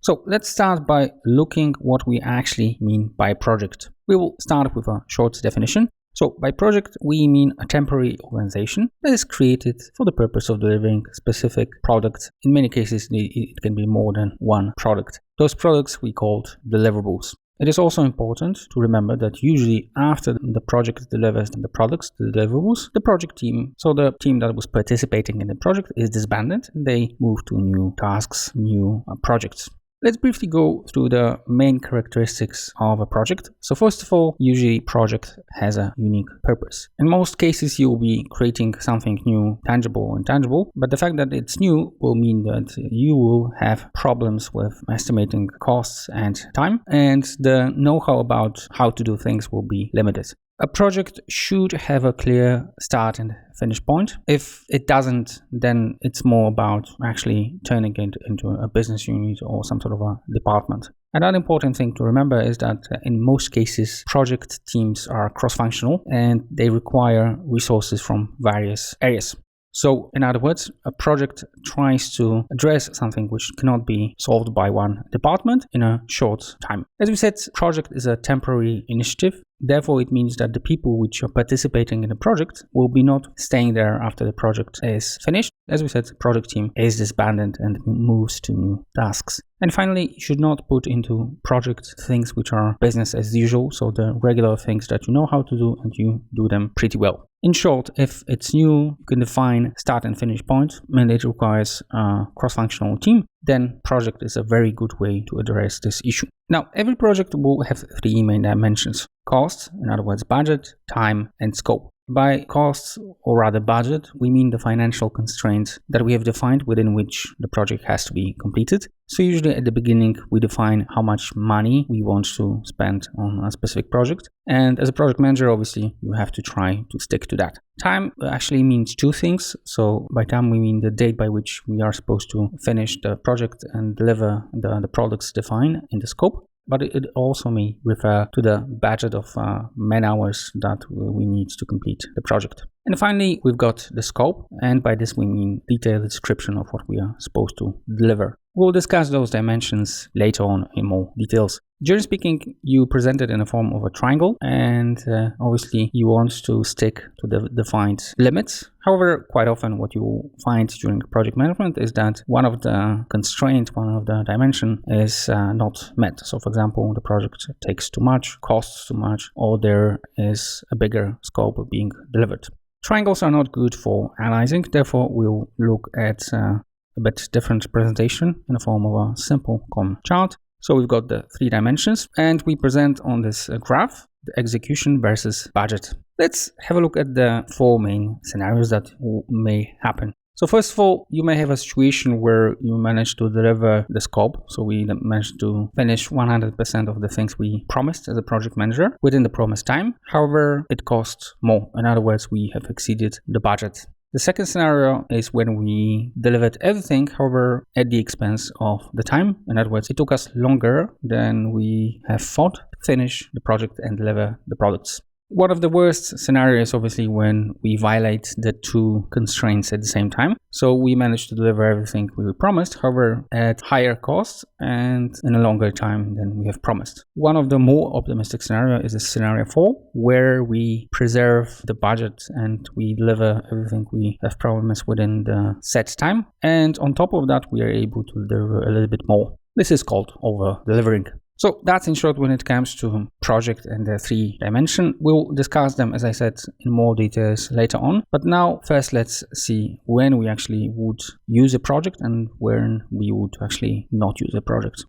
So let's start by looking what we actually mean by project. We will start with a short definition. So by project, we mean a temporary organization that is created for the purpose of delivering specific products. In many cases, it can be more than one product. Those products we called deliverables. It is also important to remember that usually after the project delivers the products, the deliverables, the project team, so the team that was participating in the project, is disbanded. They move to new tasks, new projects. Let's briefly go through the main characteristics of a project. So first of all, usually project has a unique purpose. In most cases, you'll be creating something new, tangible and intangible, but the fact that it's new will mean that you will have problems with estimating costs and time, and the know-how about how to do things will be limited. A project should have a clear start and finish point. If it doesn't, then it's more about actually turning it into a business unit or some sort of a department. Another important thing to remember is that in most cases, project teams are cross-functional and they require resources from various areas. So, in other words, a project tries to address something which cannot be solved by one department in a short time. As we said, project is a temporary initiative. Therefore, it means that the people which are participating in the project will be not staying there after the project is finished. As we said, the project team is disbanded and moves to new tasks. And finally, you should not put into project things which are business as usual, so the regular things that you know how to do and you do them pretty well. In short, if it's new, you can define start and finish point, and it requires a cross-functional team, then project is a very good way to address this issue. Now, every project will have three main dimensions: cost, in other words, budget, time, and scope. By costs, or rather budget, we mean the financial constraints that we have defined within which the project has to be completed. So usually at the beginning, we define how much money we want to spend on a specific project. And as a project manager, obviously, you have to try to stick to that. Time actually means two things. So by time, we mean the date by which we are supposed to finish the project and deliver the products defined in the scope. But it also may refer to the budget of man hours that we need to complete the project. And finally, we've got the scope, and by this we mean detailed description of what we are supposed to deliver. We'll discuss those dimensions later on in more details. Generally speaking, you present it in the form of a triangle, and obviously you want to stick to the defined limits. However, quite often what you will find during project management is that one of the constraints, one of the dimension is not met. So for example, the project takes too much, costs too much, or there is a bigger scope of being delivered. Triangles are not good for analyzing, therefore we'll look at a bit different presentation in the form of a simple column chart. So we've got the three dimensions, and we present on this graph the execution versus budget. Let's have a look at the four main scenarios that may happen. So first of all, you may have a situation where you manage to deliver the scope. So we managed to finish 100% of the things we promised as a project manager within the promised time. However, it costs more. In other words, we have exceeded the budget. The second scenario is when we delivered everything, however, at the expense of the time. In other words, it took us longer than we have thought to finish the project and deliver the products. One of the worst scenarios, obviously, when we violate the two constraints at the same time. So we managed to deliver everything we promised, however, at higher costs and in a longer time than we have promised. One of the more optimistic scenarios is scenario 4, where we preserve the budget and we deliver everything we have promised within the set time. And on top of that, we are able to deliver a little bit more. This is called over-delivering. So that's in short when it comes to project and the three dimension. We'll discuss them, as I said, in more details later on. But now first let's see when we actually would use a project and when we would actually not use a project.